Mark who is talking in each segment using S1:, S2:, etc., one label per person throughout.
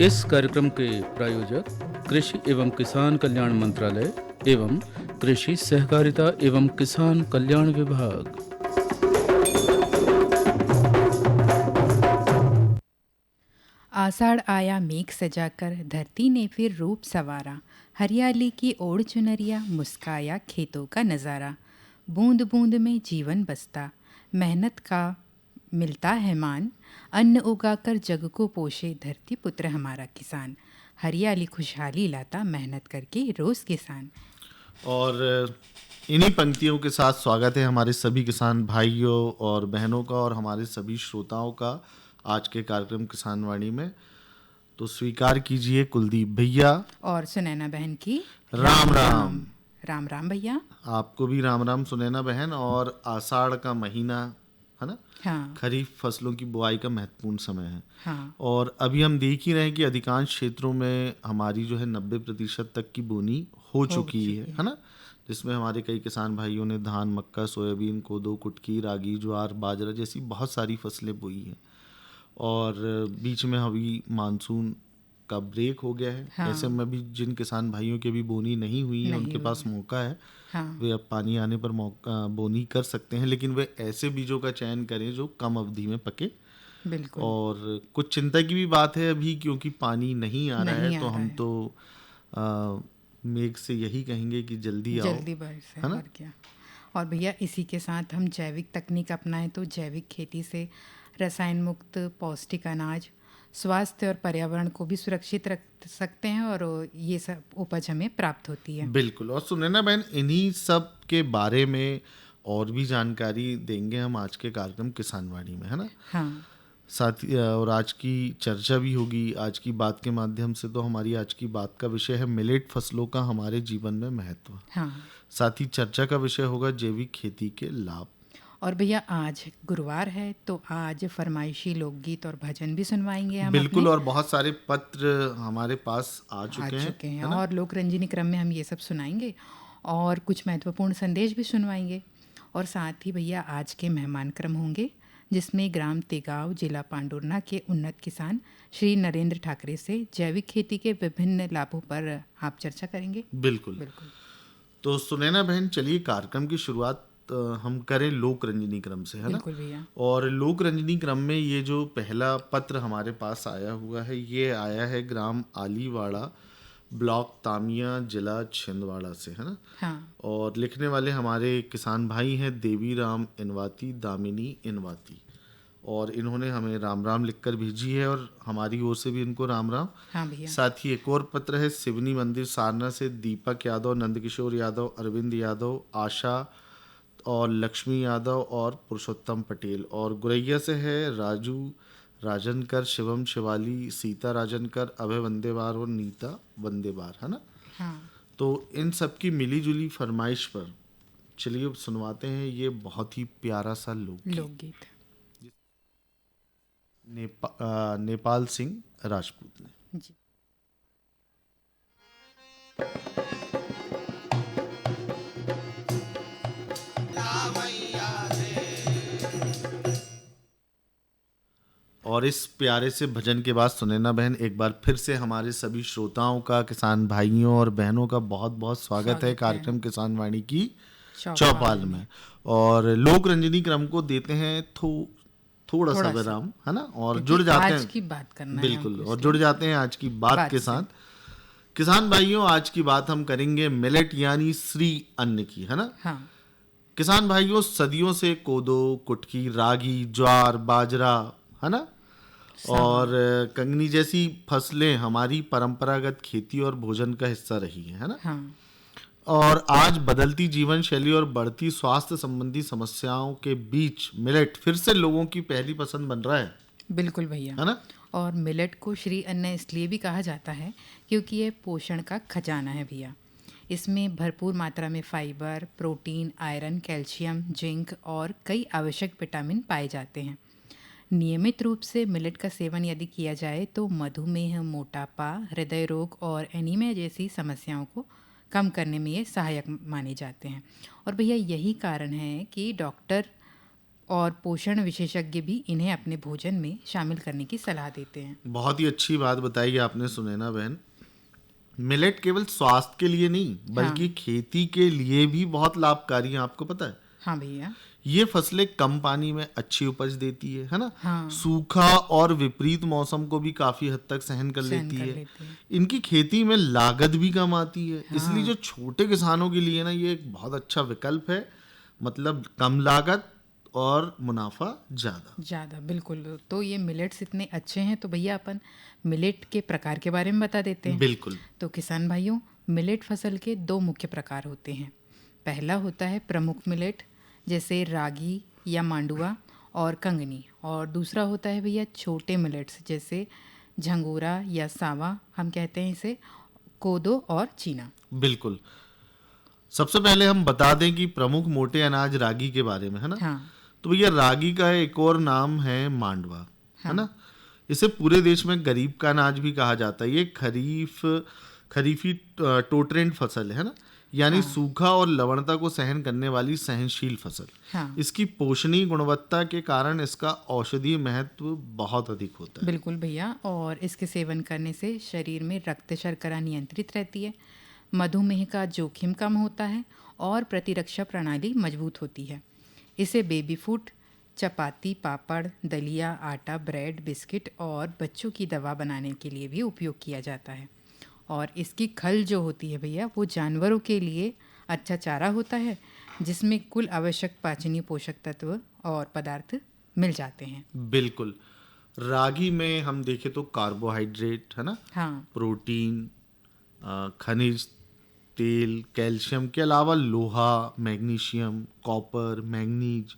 S1: इस कार्यक्रम के प्रायोजक कृषि एवं किसान कल्याण मंत्रालय एवं कृषि सहकारिता एवं किसान कल्याण विभाग।
S2: आषाढ़ आया मेघ सजाकर, धरती ने फिर रूप संवारा। हरियाली की ओढ़ चुनरिया, मुस्काया खेतों का नज़ारा। बूंद बूंद में जीवन बसता, मेहनत का मिलता है मान। अन्न उगाकर जग को पोषे, धरती पुत्र हमारा किसान। हरियाली खुशहाली लाता, मेहनत करके रोज़ किसान।
S3: और इन्हीं पंक्तियों के साथ स्वागत है हमारे सभी किसान भाइयों और बहनों का और हमारे सभी श्रोताओं का आज के कार्यक्रम किसान वाणी में। तो स्वीकार कीजिए कुलदीप भैया
S2: और सुनैना बहन की
S3: राम राम।
S2: राम राम भैया।
S3: आपको भी राम राम सुनैना बहन। और आषाढ़ का महीना है ना,
S2: हाँ
S3: खरीफ फसलों की बुआई का महत्वपूर्ण समय है।
S2: हाँ
S3: और अभी हम देख ही रहे हैं कि अधिकांश क्षेत्रों में हमारी जो है 90% तक की बोनी हो चुकी है ना, जिसमें हमारे कई किसान भाइयों ने धान, मक्का, सोयाबीन, कोदो, कुटकी, रागी, ज्वार, बाजरा जैसी बहुत सारी फसलें बोई हैं। और बीच में अभी मानसून का ब्रेक हो गया है।
S2: हाँ।
S3: ऐसे में भी जिन किसान भाइयों की अभी बोनी नहीं हुई है, उनके पास मौका है।
S2: हाँ
S3: वे अब पानी आने पर बोनी कर सकते हैं, लेकिन वे ऐसे बीजों का चयन करें जो कम अवधि में पके।
S2: बिल्कुल।
S3: और कुछ चिंता की भी बात है अभी, क्योंकि पानी नहीं आ रहा है, तो हम तो मेघ से यही कहेंगे कि जल्दी आओ,
S2: जल्दी बरसे,
S3: है ना।
S2: और क्या। और भैया इसी के साथ हम जैविक तकनीक अपनाएं तो जैविक खेती से रसायन मुक्त पौष्टिक अनाज, स्वास्थ्य और पर्यावरण को भी सुरक्षित रख सकते हैं और ये सब उपज हमें प्राप्त होती है।
S3: बिल्कुल। और सुनैना बहन, इन्हीं सब के बारे में और भी जानकारी देंगे हम आज के कार्यक्रम किसानवाणी में, है ना।
S2: हाँ
S3: साथ ही और आज की चर्चा भी होगी। आज की बात के माध्यम से तो हमारी आज की बात का विषय है मिलेट फसलों का हमारे जीवन में महत्व।
S2: हाँ।
S3: साथ ही चर्चा का विषय होगा जैविक खेती के लाभ।
S2: और भैया आज गुरुवार है तो आज फरमाइशी लोकगीत और भजन भी सुनवाएंगे हम
S3: बिल्कुल।
S2: अपने।
S3: और बहुत सारे पत्र हमारे पास आ चुके हैं, है ना?
S2: और लोक रंजनी क्रम में हम ये सब सुनाएंगे और कुछ महत्वपूर्ण संदेश भी सुनवाएंगे। और साथ ही भैया आज के मेहमान क्रम होंगे जिसमें ग्राम तेगांव, जिला पांडुरना के उन्नत किसान श्री नरेंद्र ठाकरे से जैविक खेती के विभिन्न लाभों पर आप चर्चा करेंगे।
S3: बिल्कुल।
S2: बिल्कुल।
S3: तो सुनैना बहन, चलिए कार्यक्रम की शुरुआत हम करें लोक रंजनी क्रम से, है ना।
S2: बिल्कुल भैया।
S3: और लोक रंजनी क्रम में ये जो पहला पत्र हमारे पास आया हुआ है, ये आया है ग्राम आलीवाड़ा, ब्लॉक तामिया, जिला छिंदवाड़ा से, है ना।
S2: हाँ।
S3: और लिखने वाले हमारे किसान भाई हैं देवीराम इनवाती, दामिनी इनवाती। और इन्होंने हमें राम राम लिखकर भेजी है और हमारी ओर से भी इनको राम राम।
S2: हाँ भैया।
S3: साथ ही एक और पत्र है सिवनी मंदिर सारना से दीपक यादव, नंदकिशोर यादव, अरविंद यादव, आशा और लक्ष्मी यादव और पुरुषोत्तम पटेल। और गुरैया से है राजू राजनकर, शिवम शिवाली, सीता राजनकर, अभय वंदेवार और नीता वंदेवार, है ना।
S2: हाँ।
S3: तो इन सब की मिली जुली फरमाइश पर चलिए सुनवाते हैं ये बहुत ही प्यारा सा
S2: लोकगीत।
S3: नेपाल सिंह राजपूत ने।
S2: जी।
S3: और इस प्यारे से भजन के बाद सुनैना बहन एक बार फिर से हमारे सभी श्रोताओं का, किसान भाइयों और बहनों का बहुत बहुत स्वागत है कार्यक्रम किसान वाणी की चौपाल में। और लोक रंजनी क्रम को देते हैं थोड़ा सा विराम, है ना। और जुड़ जाते हैं,
S2: आज की बात करना
S3: बिल्कुल। और जुड़ जाते हैं आज की बात के साथ। किसान भाइयों, आज की बात हम करेंगे मिलेट यानी श्री अन्न की, है ना।
S2: हाँ।
S3: किसान भाइयों, सदियों से कोदो, कुटकी, रागी, ज्वार, बाजरा, है ना, और कंगनी जैसी फसलें हमारी परंपरागत खेती और भोजन का हिस्सा रही है ना।
S2: हाँ।
S3: और आज बदलती जीवन शैली और बढ़ती स्वास्थ्य संबंधी समस्याओं के बीच मिलेट फिर से लोगों की पहली पसंद बन रहा है।
S2: बिल्कुल भैया,
S3: है ना।
S2: और मिलेट को श्री अन्न इसलिए भी कहा जाता है क्योंकि ये पोषण का खजाना है भैया। इसमें भरपूर मात्रा में fibre, protein, iron, calcium, zinc और कई आवश्यक विटामिन पाए जाते हैं। नियमित रूप से मिलेट का सेवन यदि किया जाए तो मधुमेह, मोटापा, हृदय रोग और एनीमिया जैसी समस्याओं को कम करने में ये सहायक माने जाते हैं। और भैया यही कारण है कि डॉक्टर और पोषण विशेषज्ञ भी इन्हें अपने भोजन में शामिल करने की सलाह देते हैं।
S3: बहुत ही अच्छी बात बताई आपने सुनैना बहन। मिलेट केवल स्वास्थ्य के लिए नहीं बल्कि खेती के लिए भी बहुत लाभकारी है, आपको पता है?
S2: हाँ भैया।
S3: ये फसलें कम पानी में अच्छी उपज देती है ना?
S2: हाँ।
S3: सूखा और विपरीत मौसम को भी काफी हद तक सहन कर लेती है। इनकी खेती में लागत भी कम आती है, इसलिए जो छोटे किसानों के लिए ना ये एक बहुत अच्छा विकल्प है। मतलब कम लागत और मुनाफा ज्यादा।
S2: बिल्कुल। तो ये मिलेट्स इतने अच्छे हैं, तो भैया अपन मिलेट के प्रकार के बारे में बता देते हैं।
S3: बिल्कुल।
S2: तो किसान भाइयों, मिलेट फसल के 2 मुख्य प्रकार होते हैं। पहला होता है प्रमुख मिलेट, जैसे रागी या मांडुआ और कंगनी, और दूसरा होता है भैया छोटे मिलेट्स, जैसे झंगोरा या सावा, हम कहते हैं इसे, कोदो और चीना।
S3: बिल्कुल। सबसे पहले हम बता दें कि प्रमुख मोटे अनाज रागी के बारे में, है ना?
S2: हाँ।
S3: तो भैया रागी का एक और नाम है मांडवा, है ना? इसे पूरे देश में गरीब का अनाज भी कहा जाता है। ये खरीफी टोटरेंट फसल है ना, यानी सूखा और लवणता को सहन करने वाली सहनशील फसल। इसकी पोषणीय गुणवत्ता के कारण इसका औषधीय महत्व बहुत अधिक होता है।
S2: बिल्कुल भैया। और इसके सेवन करने से शरीर में रक्त शर्करा नियंत्रित रहती है, मधुमेह का जोखिम कम होता है और प्रतिरक्षा प्रणाली मजबूत होती है। इसे बेबी फूड, चपाती, पापड़, दलिया, आटा, ब्रेड, बिस्किट और बच्चों की दवा बनाने के लिए भी उपयोग किया जाता है। और इसकी खल जो होती है भैया, वो जानवरों के लिए अच्छा चारा होता है, जिसमें कुल आवश्यक पाचनीय पोषक तत्व और पदार्थ मिल जाते हैं।
S3: बिल्कुल। रागी में हम देखें तो कार्बोहाइड्रेट, है ना?
S2: हाँ।
S3: प्रोटीन, खनिज तेल, कैल्शियम के अलावा लोहा, मैग्नीशियम, कॉपर, मैंगनीज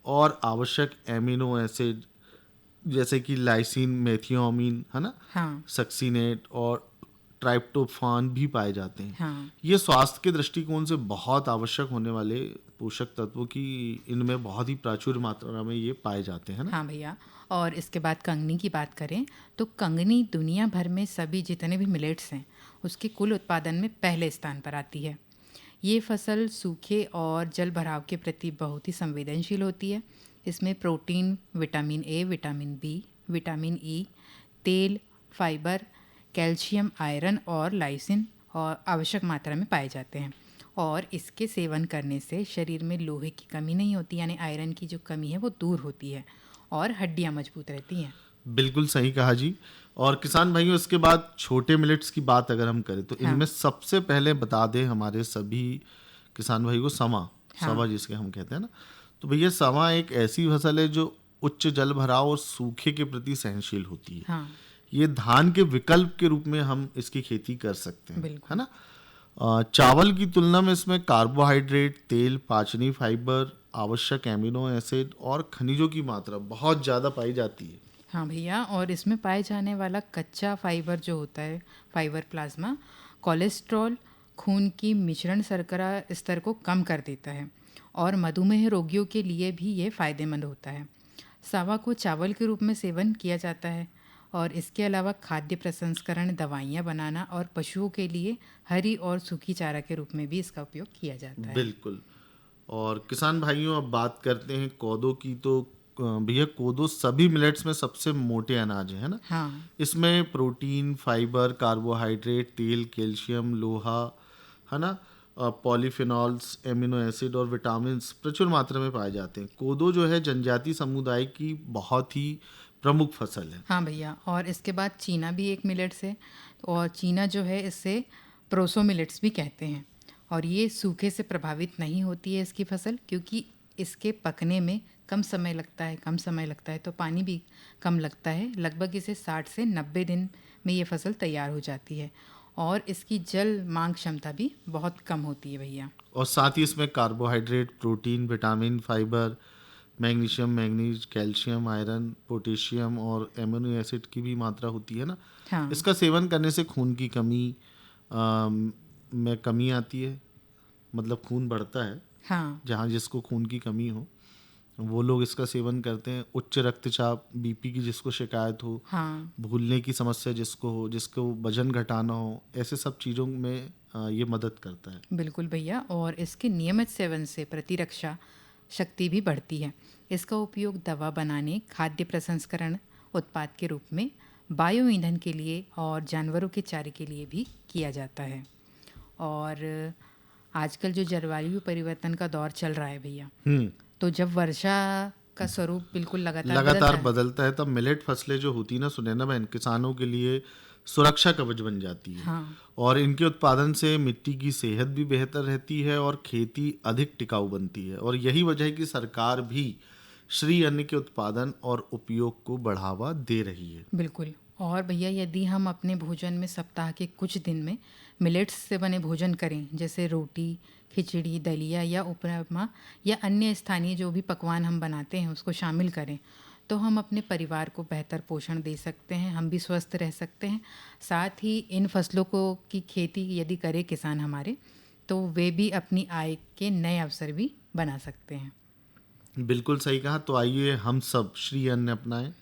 S3: और आवश्यक एमिनो एसिड जैसे कि लाइसिन, मेथियोनिन, है ना?
S2: हाँ।
S3: सक्सीनेट और ट्राइप्टोफान भी पाए जाते हैं।
S2: हाँ।
S3: ये स्वास्थ्य के दृष्टिकोण से बहुत आवश्यक होने वाले पोषक तत्वों की इनमें बहुत ही प्रचुर मात्रा में ये पाए जाते हैं ना?
S2: हाँ भैया। और इसके बाद कंगनी की बात करें तो कंगनी दुनिया भर में सभी जितने भी मिलेट्स हैं उसके कुल उत्पादन में पहले स्थान पर आती है। ये फसल सूखे और जल भराव के प्रति बहुत ही संवेदनशील होती है। इसमें protein, vitamin A, vitamin B, vitamin E, तेल, फाइबर, कैल्शियम, आयरन और लाइसिन और आवश्यक मात्रा में पाए जाते हैं। और इसके सेवन करने से शरीर में लोहे की कमी नहीं होती, यानी आयरन की जो कमी है वो दूर होती है और हड्डियां मजबूत रहती हैं।
S3: बिल्कुल सही कहा जी। और किसान भाइयों, इसके बाद छोटे मिलेट्स की बात अगर हम करें तो इनमें सबसे पहले बता दें हमारे सभी किसान भाई को सवा जिसके हम कहते हैं ना, तो भैया सवा एक ऐसी फसल है जो उच्च जल भराव और सूखे के प्रति सहनशील होती है। ये धान के विकल्प के रूप में हम इसकी खेती कर सकते हैं, है ना? चावल की तुलना में इसमें कार्बोहाइड्रेट, तेल, पाचनी फाइबर, आवश्यक एमिनो एसिड और खनिजों की मात्रा बहुत ज़्यादा पाई जाती है।
S2: हाँ भैया। और इसमें पाए जाने वाला कच्चा फाइबर जो होता है, फाइबर प्लाज्मा, कोलेस्ट्रॉल, खून की मिश्रण शर्करा स्तर को कम कर देता है और मधुमेह रोगियों के लिए भी ये फ़ायदेमंद होता है। सावा को चावल के रूप में सेवन किया जाता है और इसके अलावा खाद्य प्रसंस्करण, दवाइयाँ बनाना और पशुओं के लिए हरी और सूखी चारा के रूप में भी इसका उपयोग किया जाता है।
S3: बिल्कुल। और किसान भाइयों, अब बात करते हैं कोदो की। तो भैया कोदो सभी मिलेट्स में सबसे मोटे अनाज है ना?
S2: हाँ।
S3: इसमें प्रोटीन, फाइबर, कार्बोहाइड्रेट, तेल, कैल्शियम, लोहा, है ना, पॉलीफिनॉल्स, एमिनो एसिड और विटामिन प्रचुर मात्रा में पाए जाते हैं। कोदो जो है जनजातीय समुदाय की बहुत ही प्रमुख फसल है।
S2: हाँ भैया। और इसके बाद चीना भी एक मिलेट्स है, और चीना जो है इससे प्रोसो मिलेट्स भी कहते हैं। और ये सूखे से प्रभावित नहीं होती है इसकी फसल, क्योंकि इसके पकने में कम समय लगता है तो पानी भी कम लगता है। लगभग इसे 60 से 90 दिन में ये फसल तैयार हो जाती है और इसकी जल मांग क्षमता भी बहुत कम होती है भैया।
S3: और साथ ही इसमें carbohydrate, protein, vitamin, fibre, magnesium, manganese, calcium, iron, potassium और एमिनो एसिड की भी मात्रा होती है ना?
S2: हाँ।
S3: इसका सेवन करने से खून की कमी में कमी आती है, मतलब खून बढ़ता है।
S2: हाँ।
S3: जहाँ जिसको खून की कमी हो वो लोग इसका सेवन करते हैं। उच्च रक्तचाप, बीपी की जिसको शिकायत हो, भूलने की समस्या जिसको हो, जिसको वजन घटाना हो, ऐसे सब चीज़ों में ये मदद करता है।
S2: बिल्कुल भैया। और इसके नियमित सेवन से प्रतिरक्षा शक्ति भी बढ़ती है। इसका उपयोग दवा बनाने, खाद्य प्रसंस्करण उत्पाद के रूप में, बायो ईंधन के लिए और जानवरों के चारे के लिए भी किया जाता है। और आजकल जो जलवायु परिवर्तन का दौर चल रहा है भैया, तो जब वर्षा का स्वरूप बिल्कुल लगातार
S3: बदलता है तब मिलेट फसलें जो होती ना सुनैना बहन, किसानों के लिए सुरक्षा कवच बन जाती है।
S2: हाँ।
S3: और इनके उत्पादन से मिट्टी की सेहत भी बेहतर रहती है और खेती अधिक टिकाऊ बनती है। और यही वजह है कि सरकार भी श्री अन्न के उत्पादन और उपयोग को बढ़ावा दे रही है।
S2: बिल्कुल। और भैया यदि हम अपने भोजन में सप्ताह के कुछ दिन में मिलेट्स से बने भोजन करें, जैसे रोटी, खिचड़ी, दलिया या उपमा या अन्य स्थानीय जो भी पकवान हम बनाते हैं उसको शामिल करें, तो हम अपने परिवार को बेहतर पोषण दे सकते हैं, हम भी स्वस्थ रह सकते हैं। साथ ही इन फसलों को की खेती यदि करे किसान हमारे, तो वे भी अपनी आय के नए अवसर भी बना सकते हैं।
S3: बिल्कुल सही कहा। तो आइए हम सब श्री अन्न अपनाएं,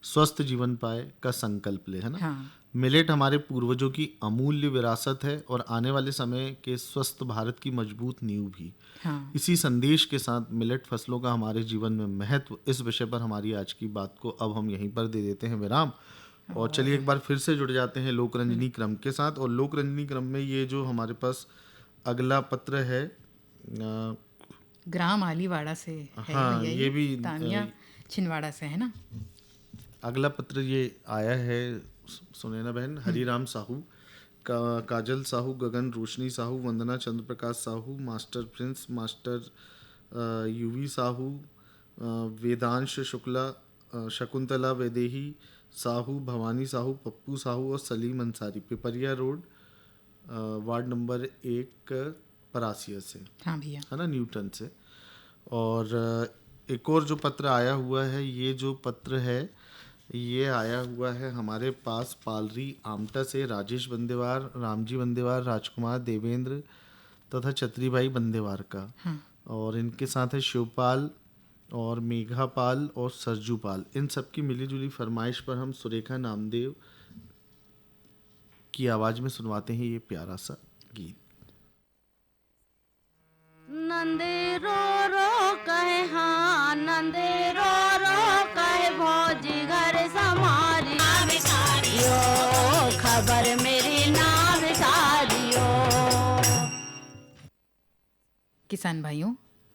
S3: स्वस्थ जीवन पाए का संकल्प ले, है ना।
S2: हाँ।
S3: मिलेट हमारे पूर्वजों की अमूल्य विरासत है और आने वाले समय के स्वस्थ भारत की मजबूत नींव भी।
S2: हाँ।
S3: इसी संदेश के साथ मिलेट फसलों का हमारे जीवन में महत्व, इस विषय पर हमारी आज की बात को अब हम यहीं पर दे देते हैं विराम। और चलिए एक बार फिर से जुड़ जाते हैं लोकरंजनी क्रम के साथ। और लोकरंजनी क्रम में ये जो हमारे पास अगला पत्र है
S2: ग्राम आलीवाड़ा से है।
S3: हाँ,
S2: भैया
S3: ये भी
S2: तानिया छिंदवाड़ा से है ना।
S3: अगला पत्र ये आया है सुनैना बहन Hariram Sahu, Kajal Sahu, Gagan Roshni Sahu, Vandana Chandra Prakash Sahu, master Prince, master Yuvi Sahu, Vedansh Shukla, Shakuntala Vaidehi Sahu, Bhavani Sahu, Pappu Sahu और Salim Ansari, Pipariya road, ward number 1 Parasia से।
S2: हाँ भैया।
S3: है ना, न्यूटन से। और एक और जो पत्र आया हुआ है, ये जो पत्र है ये आया हुआ है हमारे पास पालरी आमटा से, राजेश बंदेवार, रामजी बंदेवार, राजकुमार देवेंद्र तथा छत्रीभाई बंदेवार का।
S2: हाँ।
S3: और इनके साथ है शिवपाल और मेघापाल और सरजूपाल। इन सब की मिलीजुली फरमाइश पर हम सुरेखा नामदेव की आवाज में सुनवाते हैं ये प्यारा सा गीत।
S4: नंदे रो रो कहे, हाँ नंदे रो रो कहे, भौजी घर समारी यो खबर मेरी ना बिसारियो।
S2: किसान भाइयों,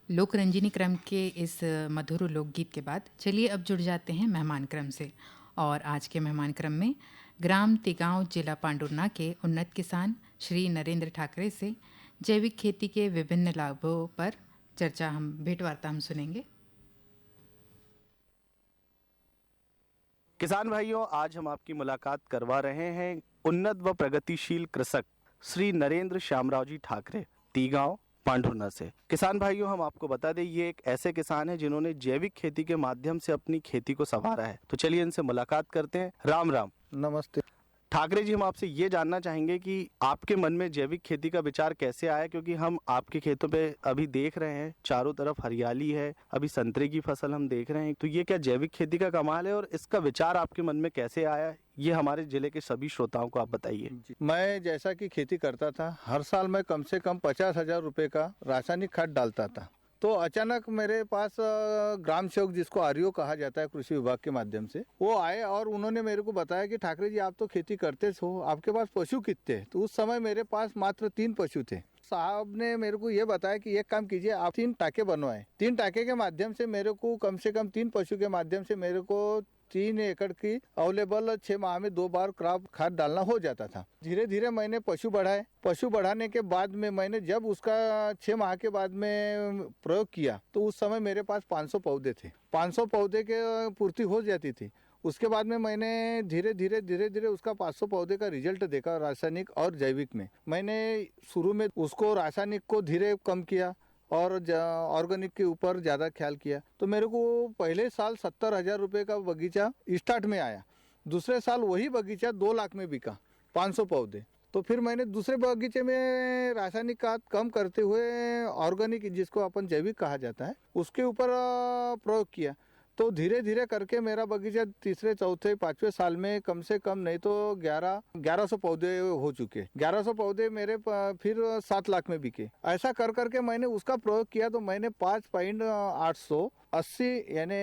S2: लोकरंजनी क्रम के इस मधुर लोकगीत के बाद चलिए अब जुड़ जाते हैं मेहमान क्रम से। और आज के मेहमान क्रम में ग्राम तिगांव, जिला पांडुरना के उन्नत किसान श्री नरेंद्र ठाकरे से जैविक खेती के विभिन्न लाभों पर चर्चा, हम भेंटवार्ता हम सुनेंगे।
S5: किसान भाइयों, आज हम आपकी मुलाकात करवा रहे हैं उन्नत व प्रगतिशील कृषक श्री नरेंद्र श्यामराव जी ठाकरे, तीगांव, पांडुरना से। किसान भाइयों, हम आपको बता दें ये एक ऐसे किसान हैं जिन्होंने जैविक खेती के माध्यम से अपनी खेती को संवारा है। तो चलिए इनसे मुलाकात करते हैं। राम राम।
S6: नमस्ते
S5: ठाकरे जी, हम आपसे ये जानना चाहेंगे कि आपके मन में जैविक खेती का विचार कैसे आया, क्योंकि हम आपके खेतों पे अभी देख रहे हैं चारों तरफ हरियाली है, अभी संतरे की फसल हम देख रहे हैं। तो ये क्या जैविक खेती का कमाल है और इसका विचार आपके मन में कैसे आया, ये हमारे जिले के सभी श्रोताओं को आप बताइए।
S6: मैं जैसा कि खेती करता था, हर साल मैं कम से कम 50,000 रुपए का रासायनिक खाद डालता था। तो अचानक मेरे पास ग्राम सेवक, जिसको आरईओ कहा जाता है कृषि विभाग के माध्यम से, वो आए और उन्होंने मेरे को बताया कि ठाकरे जी आप तो खेती करते हो, आपके पास पशु कितने? तो उस समय मेरे पास मात्र 3 पशु थे। साहब ने मेरे को ये बताया कि एक काम कीजिए, आप 3 टाके बनवाएं। 3 टाके के माध्यम से मेरे को कम से कम 3 पशु के माध्यम से मेरे को 3 एकड़ की अवेलेबल 6 माह में 2 बार क्रॉप खाद डालना हो जाता था। धीरे धीरे मैंने पशु बढ़ाए। पशु बढ़ाने के बाद में मैंने जब उसका 6 माह के बाद में प्रयोग किया, तो उस समय मेरे पास 500 पौधे थे। 500 पौधे के पूर्ति हो जाती थी। उसके बाद में मैंने धीरे धीरे उसका 500 पौधे का रिजल्ट देखा, रासायनिक और जैविक में। मैंने शुरू में उसको रासायनिक को धीरे कम किया और ऑर्गेनिक के ऊपर ज़्यादा ख्याल किया। तो मेरे को पहले साल 70,000 रुपये का बगीचा स्टार्ट में आया। दूसरे साल वही बगीचा 2 लाख में बिका, 500 पौधे। तो फिर मैंने दूसरे बगीचे में रासायनिक खाद कम करते हुए ऑर्गेनिक, जिसको अपन जैविक कहा जाता है, उसके ऊपर प्रयोग किया। तो धीरे धीरे करके मेरा बगीचा तीसरे चौथे पांचवें साल में कम से कम नहीं तो 1100 पौधे हो चुके। 1100 पौधे मेरे फिर 7 लाख में बिके। ऐसा कर करके मैंने उसका प्रयोग किया तो मैंने 5.880 यानी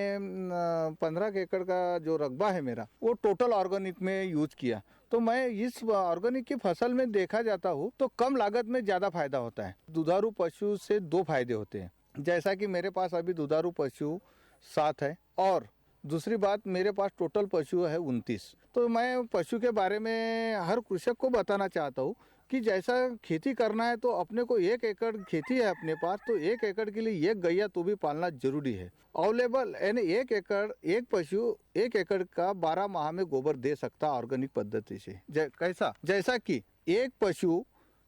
S6: 15 एकड़ का जो रकबा है मेरा वो टोटल ऑर्गेनिक में यूज किया। तो मैं इस ऑर्गेनिक की फसल में देखा जाता हूँ तो कम लागत में ज्यादा फायदा होता है। दुधारू पशु से 2 फायदे होते हैं, जैसा कि मेरे पास अभी दुधारू पशु 7 है और दूसरी बात मेरे पास टोटल पशु है 29। तो मैं पशु के बारे में हर कृषक को बताना चाहता हूँ कि जैसा खेती करना है तो अपने को 1 एकड़ खेती है अपने पास तो 1 एकड़ के लिए 1 गैया तो भी पालना जरूरी है। अवेलेबल यानी 1 एकड़ एक पशु 1 एकड़ का 12 माह में गोबर दे सकता ऑर्गेनिक पद्धति से। कैसा? जैसा कि एक पशु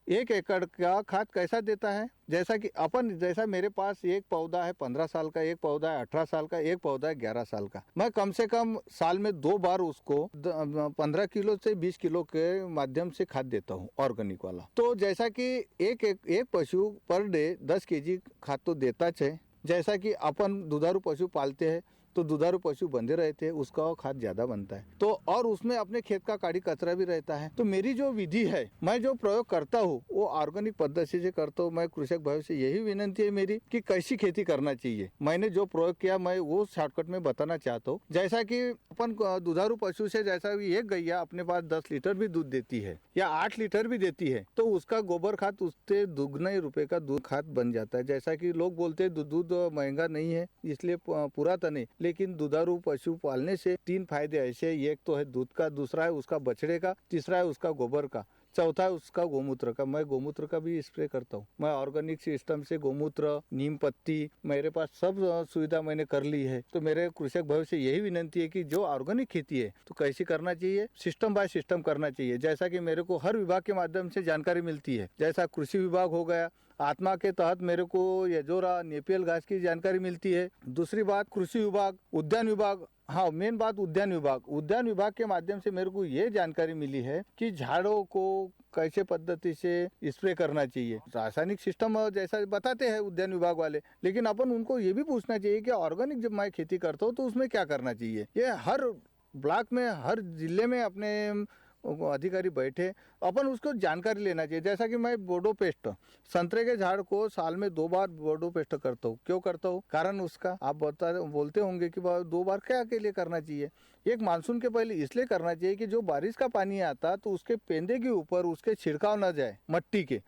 S6: 1 एकड़ का खाद कैसा देता है, जैसा मेरे पास एक पौधा है 15 साल का, एक पौधा है 18 साल का, एक पौधा है 11 साल का। मैं कम से कम साल में 2 बार उसको 15 किलो से 20 किलो के माध्यम से खाद देता हूँ ऑर्गेनिक वाला। तो जैसा कि एक पशु पर डे 10 केजी खाद तो देता है। जैसा कि अपन दुधारू पशु पालते हैं तो दुधारू पशु बंधे रहते हैं, उसका खाद ज्यादा बनता है। तो और उसमें अपने खेत का काड़ी कचरा भी रहता है। तो मेरी जो विधि है, मैं जो प्रयोग करता हूँ वो ऑर्गेनिक पद्धति से करता हूँ। मैं कृषक भाई से यही विनंती है मेरी कि कैसी खेती करना चाहिए। मैंने जो प्रयोग किया मैं वो शॉर्टकट में बताना चाहता हूँ। जैसा कि अपन दुधारू पशु से जैसा एक गैया अपने पास 10 लीटर भी दूध देती है या 8 लीटर भी देती है तो उसका गोबर खाद उससे दुगने रुपए का दूध खाद बन जाता है। जैसा कि लोग बोलते हैं दूध महंगा नहीं है इसलिए पूरा तो नहीं, लेकिन दुधारू पशु पालने से 3 फायदे ऐसे, एक तो है दूध का, दूसरा है उसका बछड़े का, तीसरा है उसका गोबर का, चौथा है उसका गोमूत्र का। मैं गोमूत्र का भी स्प्रे करता हूँ। मैं ऑर्गेनिक सिस्टम से गोमूत्र, नीम पत्ती, मेरे पास सब सुविधा मैंने कर ली है। तो मेरे कृषक भाई से यही विनंती है कि जो ऑर्गेनिक खेती है तो कैसे करना चाहिए, सिस्टम बाय सिस्टम करना चाहिए। जैसा कि मेरे को हर विभाग के माध्यम से जानकारी मिलती है, जैसा कृषि विभाग हो गया, आत्मा के तहत मेरे को यजोरा नेपियल घास की जानकारी मिलती है। दूसरी बात कृषि विभाग, उद्यान विभाग, हाँ मेन बात उद्यान विभाग के माध्यम से मेरे को ये जानकारी मिली है कि झाड़ों को कैसे पद्धति से स्प्रे करना चाहिए। रासायनिक सिस्टम जैसा बताते हैं उद्यान विभाग वाले, लेकिन अपन उनको ये भी पूछना चाहिए कि ऑर्गेनिक जब मैं खेती करता हूँ तो उसमें क्या करना चाहिए। ये हर ब्लॉक में, हर जिले में अपने अधिकारी बैठे, अपन उसको जानकारी लेना चाहिए। जैसा कि मैं बोडो पेस्ट, संतरे के झाड़ को साल में 2 बार बोडो पेस्ट करता हूँ। क्यों करता हूँ? कारण उसका आप बोलते होंगे कि 2 बार क्या के लिए करना चाहिए। एक मानसून के पहले इसलिए करना चाहिए कि जो बारिश का पानी आता तो उसके पेंदे के ऊपर उसके छिड़काव न जाए, मट्टी के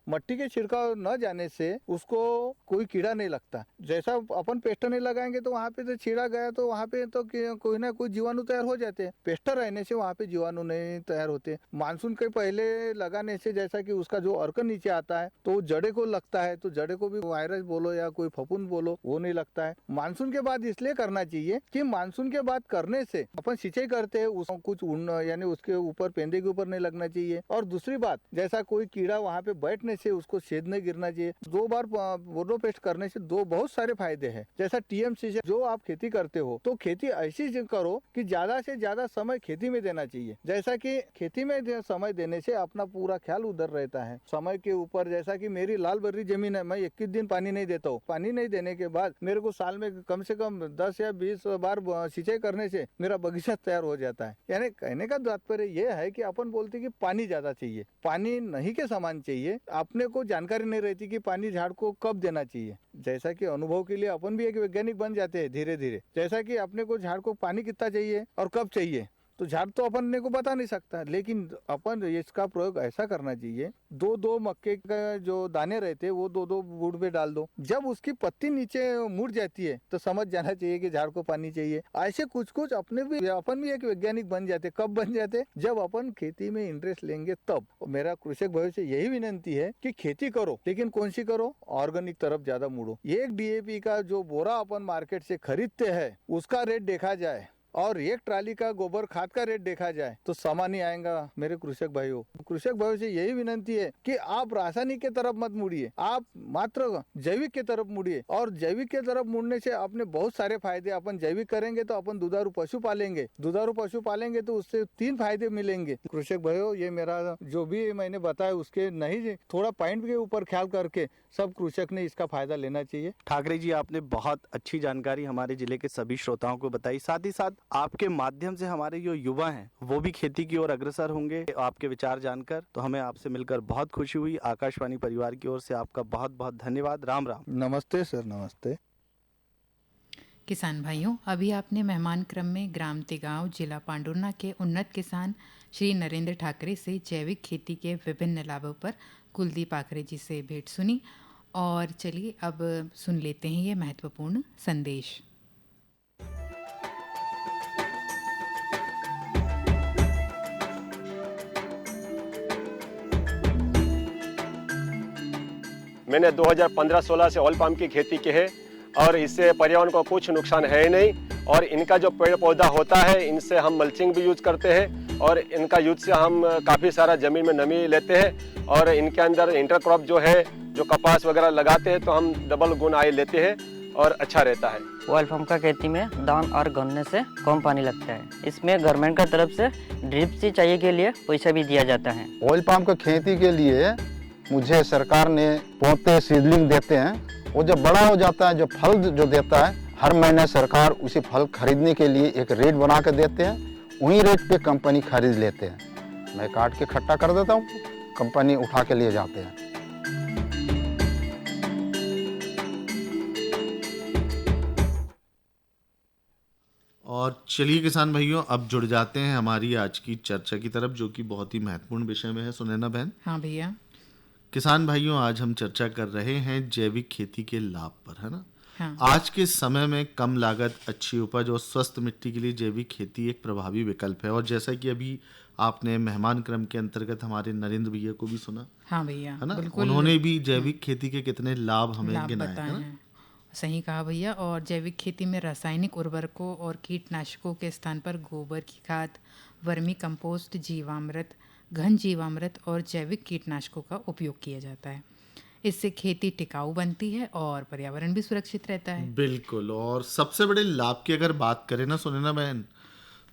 S6: छिड़काव न जाने से उसको कोई कीड़ा नहीं लगता। जैसा अपन पेस्ट नहीं लगाएंगे तो वहाँ पे तो छीड़ा गया तो वहाँ पे तो कोई ना कोई जीवाणु तैयार हो जाते हैं। पेस्ट रहने से वहाँ पे जीवाणु नहीं तैयार होते। मानसून के पहले लगाने से जैसा कि उसका जो अर्क नीचे आता है तो जड़े को लगता है, तो जड़े को भी वायरस बोलो या कोई फफूंद बोलो वो नहीं लगता है। मानसून के बाद इसलिए करना चाहिए कि मानसून के बाद करने से अपन सिंचाई करते हैं उसको कुछ यानी उसके ऊपर पेंदे के ऊपर नहीं लगना चाहिए। और दूसरी बात, जैसा कोई कीड़ा वहाँ पे बैठने से उसको छेद नहीं गिरना चाहिए। 2 बार बोडो पेस्ट करने से बहुत सारे फायदे हैं। जैसा टीएमसी से जो आप खेती करते हो तो खेती ऐसी करो कि ज्यादा से ज्यादा समय खेती में देना चाहिए। जैसा कि खेती में समय देने से अपना पूरा ख्याल उधर रहता है समय के ऊपर। जैसा कि मेरी लाल बर्री जमीन है, मैं 21 दिन पानी नहीं देता हूँ। पानी नहीं देने के बाद मेरे को साल में कम से कम 10 या 20 बार सिंचाई करने से मेरा बगीचा तैयार हो जाता है। यानी कहने का तात्पर्य यह है कि अपन बोलते कि पानी ज्यादा चाहिए, पानी नहीं के समान चाहिए। अपने को जानकारी नहीं रहती कि पानी झाड़ को कब देना चाहिए। जैसा कि अनुभव के लिए अपन भी एक वैज्ञानिक बन जाते हैं धीरे धीरे। जैसा कि अपने को झाड़ को पानी कितना चाहिए और कब चाहिए तो झाड़ तो अपन ने को बता नहीं सकता, लेकिन अपन इसका प्रयोग ऐसा करना चाहिए। 2-2 मक्के का जो दाने रहते हैं वो 2-2 बूढ़ में डाल दो। जब उसकी पत्ती नीचे मुड़ जाती है तो समझ जाना चाहिए कि झाड़ को पानी चाहिए। ऐसे कुछ अपन भी एक वैज्ञानिक बन जाते। कब बन जाते? जब अपन खेती में इंटरेस्ट लेंगे तब। मेरा कृषक भाई से यही विनंती है कि खेती करो, लेकिन कौन सी करो? ऑर्गेनिक तरफ ज्यादा मुड़ो। एक DAP का जो बोरा अपन मार्केट से खरीदते हैं उसका रेट देखा जाए और एक ट्राली का गोबर खाद का रेट देखा जाए तो समा नहीं आएगा मेरे कृषक भाइयों। कृषक भाइयों से यही विनती है कि आप रासायनिक के तरफ मत मुड़िए, आप मात्र जैविक के तरफ मुड़िए। और जैविक के तरफ मुड़ने से अपने बहुत सारे फायदे, अपन जैविक करेंगे तो अपन दुधारू पशु पालेंगे, दुधारू पशु पालेंगे तो उससे 3 फायदे मिलेंगे। कृषक भाइयों, ये मेरा जो भी मैंने बताया उसके नहीं, थोड़ा पॉइंट के ऊपर ख्याल करके सब कृषक ने इसका फायदा लेना चाहिए।
S5: ठाकरे जी, आपने बहुत अच्छी जानकारी हमारे जिले के सभी श्रोताओं को बताई। साथ ही साथ आपके माध्यम से हमारे जो युवा हैं वो भी खेती की ओर अग्रसर होंगे। आपके विचार जानकर तो हमें आपसे मिलकर बहुत खुशी हुई। आकाशवाणी परिवार की ओर से आपका बहुत बहुत धन्यवाद। राम राम।
S6: नमस्ते सर, नमस्ते।
S2: किसान भाइयों, अभी आपने मेहमान क्रम में ग्राम तिगांव, जिला पांडुर्ना के उन्नत किसान श्री नरेंद्र ठाकरे से जैविक खेती के विभिन्न लाभों पर कुलदीप आकरे जी से भेंट सुनी। और चलिए अब सुन लेते हैं ये महत्वपूर्ण संदेश।
S7: मैंने 2015-16 से ऑयल पाम की खेती की है और इससे पर्यावरण को कुछ नुकसान है ही नहीं। और इनका जो पेड़ पौधा होता है इनसे हम मल्चिंग भी यूज करते हैं और इनका यूज से हम काफ़ी सारा ज़मीन में नमी लेते हैं। और इनके अंदर इंटरक्रॉप जो है, जो कपास वगैरह लगाते हैं तो हम डबल गुनाई लेते हैं और अच्छा रहता है।
S8: ऑयल पाम का खेती में दान और गन्ने से कम पानी लगता है। इसमें गवर्नमेंट का तरफ से ड्रिप सिंचाई के लिए पैसा भी दिया जाता है।
S9: ऑयल पाम का खेती के लिए मुझे सरकार ने पौधे सीडलिंग देते हैं। वो जब बड़ा हो जाता है, जो फल जो देता है, हर महीने सरकार उसी फल खरीदने के लिए एक रेट बना के देते हैं। वही रेट पे कंपनी खरीद लेते हैं। मैं काट के इकट्ठा कर देता हूँ, कंपनी उठा के लिए जाते हैं।
S3: और चलिए किसान भाइयों, अब जुड़ जाते हैं हमारी आज की चर्चा की तरफ, जो कि बहुत ही महत्वपूर्ण विषय में है। सुनैना बहन।
S2: हाँ भैया।
S3: किसान भाइयों, आज हम चर्चा कर रहे हैं जैविक खेती के लाभ पर, है ना।
S2: हाँ।
S3: आज के समय में कम लागत, अच्छी उपज और स्वस्थ मिट्टी के लिए जैविक खेती एक प्रभावी विकल्प है। और जैसा कि अभी आपने मेहमान क्रम के अंतर्गत हमारे नरेंद्र भैया को भी सुना,
S2: हाँ भैया,
S3: है ना,
S2: बिल्कुल।
S3: उन्होंने भी जैविक खेती के कितने लाभ हमें गिनाए,
S2: बताए
S3: है ना?
S2: हैं। सही कहा भैया। और जैविक खेती में रासायनिक उर्वरकों और कीटनाशकों के स्थान पर गोबर की खाद, वर्मी कंपोस्ट, जीवामृत, घन जीवामृत और जैविक कीटनाशकों का उपयोग किया जाता है। इससे खेती टिकाऊ बनती है और पर्यावरण भी सुरक्षित रहता है।
S3: बिल्कुल। और सबसे बड़े लाभ की अगर बात करें ना सुनैना बहन,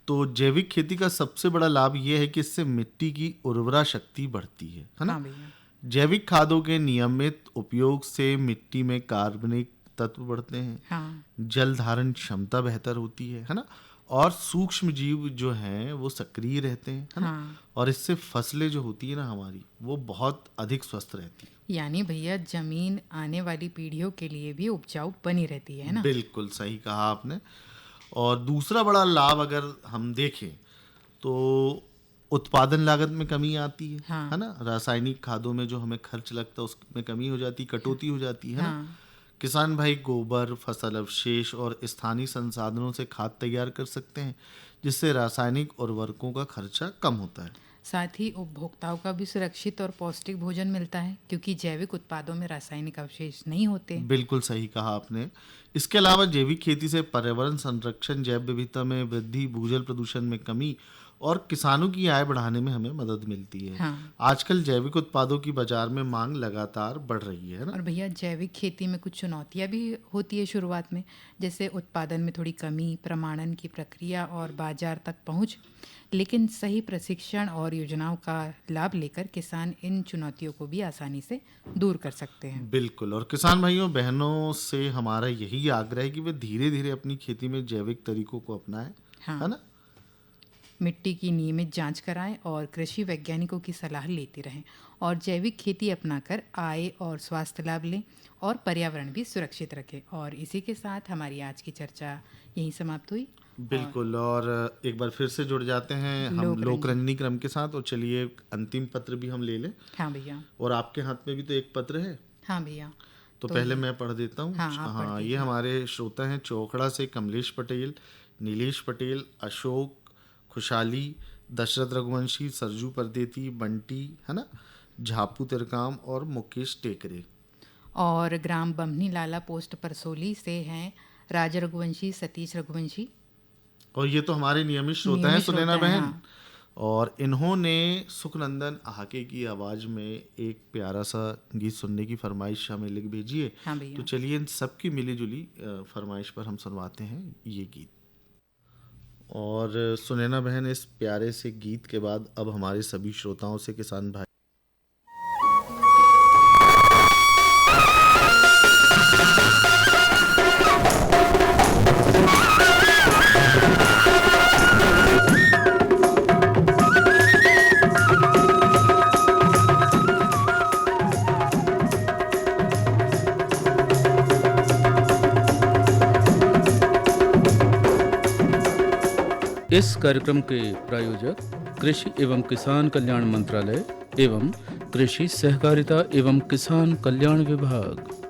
S3: तो जैविक खेती का सबसे बड़ा लाभ ये है कि इससे मिट्टी की उर्वरा शक्ति बढ़ती है ना।
S2: हाँ भैया।
S3: जैविक खादों के नियमित उपयोग से मिट्टी में कार्बनिक तत्व बढ़ते हैं।
S2: हाँ।
S3: जल धारण क्षमता बेहतर होती है ना। और सूक्ष्म जीव जो हैं वो सक्रिय रहते हैं, है ना।
S2: हाँ।
S3: और इससे फसलें जो होती है ना हमारी, वो बहुत अधिक स्वस्थ रहती है।
S2: यानी भैया, जमीन आने वाली पीढ़ियों के लिए भी उपजाऊ बनी रहती है ना।
S3: बिल्कुल सही कहा आपने। और दूसरा बड़ा लाभ अगर हम देखें तो उत्पादन लागत में कमी आती है,
S2: हाँ।
S3: है ना। रासायनिक खादों में जो हमें खर्च लगता है उसमें कमी हो जाती, कटौती हो जाती है,
S2: हाँ।
S3: ना। किसान भाई गोबर, फसल अवशेष और स्थानीय संसाधनों से खाद तैयार कर सकते हैं, जिससे रासायनिक उर्वरकों का खर्चा कम होता है।
S2: साथ ही उपभोक्ताओं का भी सुरक्षित और पौष्टिक भोजन मिलता है, क्योंकि जैविक उत्पादों में रासायनिक अवशेष नहीं होते।
S3: बिल्कुल सही कहा आपने। इसके अलावा जैविक खेती से पर्यावरण संरक्षण, जैव विविधता में वृद्धि, भूजल प्रदूषण में कमी और किसानों की आय बढ़ाने में हमें मदद मिलती है।
S2: हाँ।
S3: आजकल जैविक उत्पादों की बाजार में मांग लगातार बढ़ रही है ना।
S2: और भैया, जैविक खेती में कुछ चुनौतियां भी होती है शुरुआत में, जैसे उत्पादन में थोड़ी कमी, प्रमाणन की प्रक्रिया और बाजार तक पहुंच। लेकिन सही प्रशिक्षण और योजनाओं का लाभ लेकर किसान इन चुनौतियों को भी आसानी से दूर कर सकते हैं।
S3: बिल्कुल। और किसान भाइयों बहनों से हमारा यही आग्रह है कि वे धीरे धीरे अपनी खेती में जैविक तरीकों को अपनाएं,
S2: हाँ।
S3: है ना।
S2: मिट्टी की नियमित जांच कराएं और कृषि वैज्ञानिकों की सलाह लेते रहें और जैविक खेती अपनाकर आय और स्वास्थ्य लाभ लें और पर्यावरण भी सुरक्षित रखें। और इसी के साथ हमारी आज की चर्चा यहीं समाप्त हुई।
S3: बिल्कुल। और एक बार फिर से जुड़ जाते हैं हम लोकरंजनी क्रम के साथ। और चलिए एक अंतिम पत्र भी हम ले लें।
S2: हाँ भैया।
S3: और आपके हाथ में भी तो एक पत्र है।
S2: हाँ भैया।
S3: तो पहले मैं पढ़ देता हूँ।
S2: हाँ,
S3: ये हमारे श्रोता हैं चौखड़ा से कमलेश पटेल, नीलेश पटेल, अशोक, खुशहाली, दशरथ रघुवंशी, सरजू परदेती, बंटी, है ना, झापू तिरकाम और मुकेश टेकरे।
S2: और ग्राम बमनी लाला पोस्ट परसोली से हैं राजा रघुवंशी, सतीश रघुवंशी।
S3: और ये तो हमारे नियमित श्रोता हैं
S2: नियमित
S3: सुनैना
S2: श्रोता हैं,
S3: बहन।
S2: हाँ।
S3: और इन्होंने सुखनंदन आहाके की आवाज़ में एक प्यारा सा गीत सुनने की फरमाइश हमें लिख भेजी है।
S2: हाँ भैया।
S3: तो चलिए इन सबकी मिली जुली फरमाइश पर हम सुनवाते हैं ये गीत। और सुनैना बहन, इस प्यारे से गीत के बाद अब हमारे सभी श्रोताओं से किसान भाई
S1: इस कार्यक्रम के प्रायोजक कृषि एवं किसान कल्याण मंत्रालय एवं कृषि सहकारिता एवं किसान कल्याण विभाग।